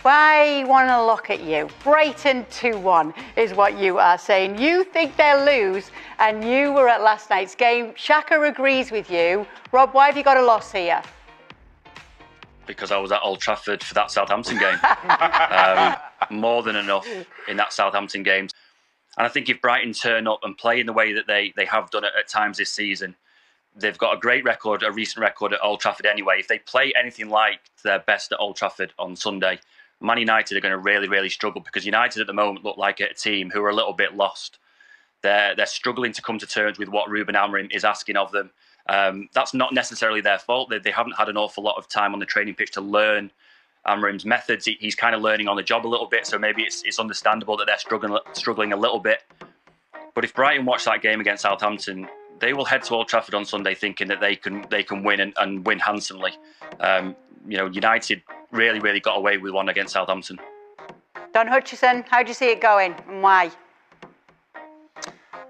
I want to look at you. Brighton 2-1 is what you are saying. You think they'll lose, and you were at last night's game. Shaka agrees with you. Rob, why have you got a loss here? Because I was at Old Trafford for that Southampton game. More than enough in that Southampton game. And I think if Brighton turn up and play in the way that they have done at times this season, they've got a great record, a recent record at Old Trafford anyway. If they play anything like their best at Old Trafford on Sunday, Man United are going to really, really struggle, because United at the moment look like a team who are a little bit lost. They're struggling to come to terms with what Ruben Amorim is asking of them. That's not necessarily their fault. They haven't had an awful lot of time on the training pitch to learn Amorim's methods. He's kind of learning on the job a little bit, so maybe it's understandable that they're struggling a little bit. But if Brighton watch that game against Southampton, they will head to Old Trafford on Sunday thinking that they can win and win handsomely. United really got away with one against Southampton. Don Hutchison, how do you see it going and why?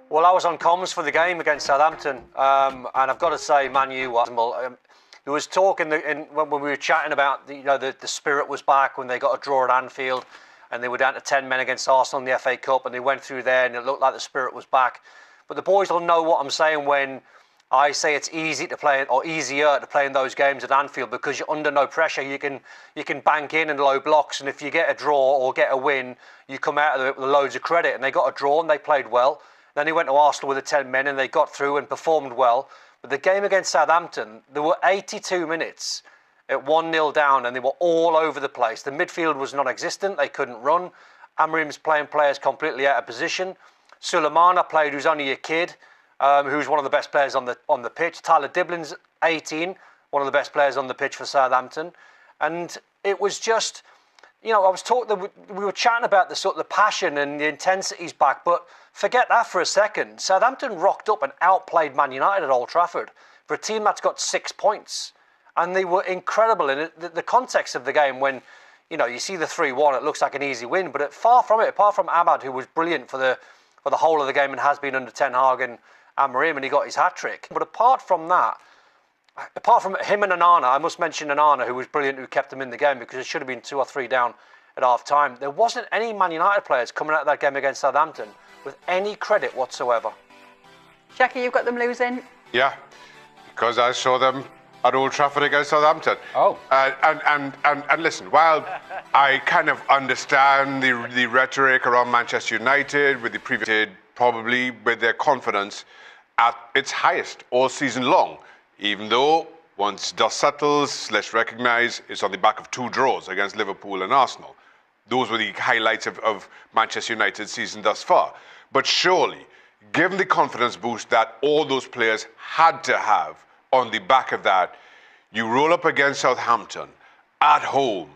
Well, I was on comms for the game against Southampton, and I've got to say, Man U was. There was talk when we were chatting about the spirit was back when they got a draw at Anfield, and they were down to 10 men against Arsenal in the FA Cup, and they went through there, and it looked like the spirit was back. But the boys will know what I'm saying when I say it's easy to play, or easier to play in those games at Anfield, because you're under no pressure. You can bank in low blocks, and if you get a draw or get a win, you come out of it with loads of credit. And they got a draw and they played well. Then they went to Arsenal with the 10 men and they got through and performed well. But the game against Southampton, there were 82 minutes at 1-0 down, and they were all over the place. The midfield was non-existent. They couldn't run. Amorim's playing players completely out of position. Sulemana played, who's only a kid, who's one of the best players on the pitch. Tyler Diblin's 18, one of the best players on the pitch for Southampton. And it was just, we were chatting about the passion and the intensity's back, but forget that for a second. Southampton rocked up and outplayed Man United at Old Trafford for a team that's got 6 points. And they were incredible in the context of the game when, you see the 3-1, it looks like an easy win, but far from it, apart from Ahmad, who was brilliant for the whole of the game and has been under Ten Hag and Amorim, and he got his hat-trick. But apart from that, apart from him and Onana, I must mention Onana, who was brilliant, who kept them in the game, because it should have been 2 or 3 down at half-time. There wasn't any Man United players coming out of that game against Southampton with any credit whatsoever. Shaki, you've got them losing? Yeah, because I saw them at Old Trafford against Southampton. Oh. And listen, while I kind of understand the rhetoric around Manchester United with the previous, probably with their confidence at its highest all season long, even though once dust settles, let's recognise it's on the back of 2 draws against Liverpool and Arsenal. Those were the highlights of Manchester United's season thus far. But surely, given the confidence boost that all those players had to have on the back of that, you roll up against Southampton at home.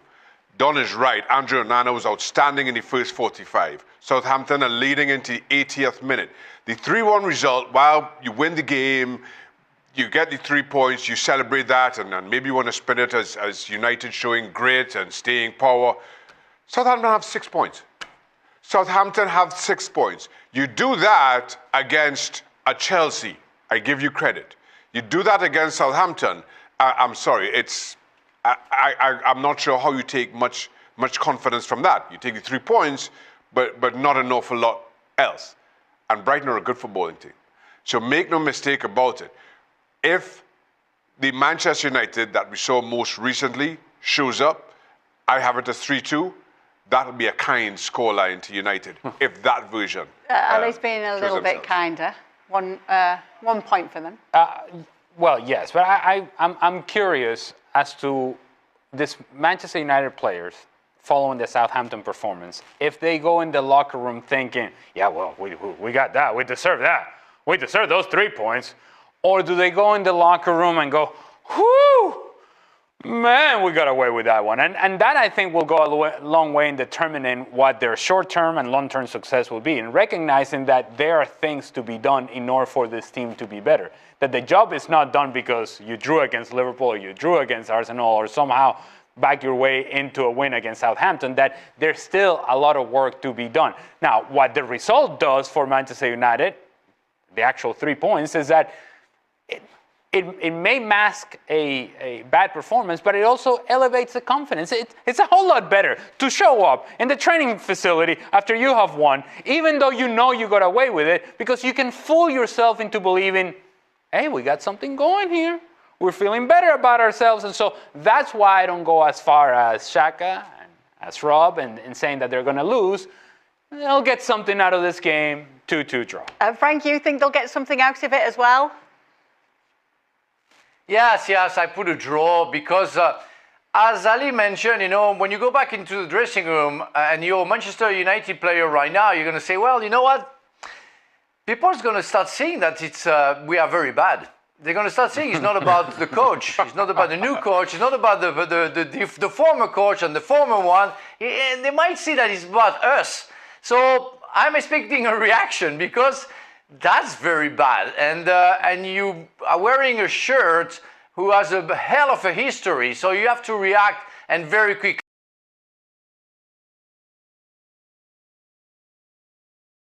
Don is right. Andrew Onana was outstanding in the first 45. Southampton are leading into the 80th minute. The 3-1 result, while you win the game, you get the 3 points, you celebrate that, and maybe you want to spin it as United showing grit and staying power. Southampton have 6 points. Southampton have 6 points. You do that against a Chelsea, I give you credit. You do that against Southampton, I'm sorry, I'm not sure how you take much confidence from that. You take the 3 points, but not an awful lot else. And Brighton are a good footballing team. So make no mistake about it. If the Manchester United that we saw most recently shows up, I have it as 3-2. That'll be a kind scoreline to United, if that version. At least being a little bit kinder. 1 point for them. Well, yes, but I'm curious as to this Manchester United players following the Southampton performance. If they go in the locker room thinking, yeah, well, we got that, we deserve that, we deserve those 3 points, or do they go in the locker room and go, whoo, man, we got away with that one. And that, I think, will go a long way in determining what their short-term and long-term success will be, and recognizing that there are things to be done in order for this team to be better. That the job is not done because you drew against Liverpool or you drew against Arsenal or somehow back your way into a win against Southampton, that there's still a lot of work to be done. Now, what the result does for Manchester United, the actual 3 points, is that it may mask a bad performance, but it also elevates the confidence. It's a whole lot better to show up in the training facility after you have won, even though you know you got away with it, because you can fool yourself into believing, hey, we got something going here. We're feeling better about ourselves. And so that's why I don't go as far as Xhaka and as Rob and saying that they're going to lose. They'll get something out of this game, 2-2 draw. Frank, you think they'll get something out of it as well? Yes, I put a draw because, as Ali mentioned, when you go back into the dressing room and you're a Manchester United player right now, you're going to say, well, you know what? People are going to start seeing that we are very bad. They're going to start saying it's not about the coach. It's not about the new coach. It's not about the former coach and the former one. And they might see that it's about us. So I'm expecting a reaction because that's very bad. And you are wearing a shirt who has a hell of a history. So you have to react and very quickly.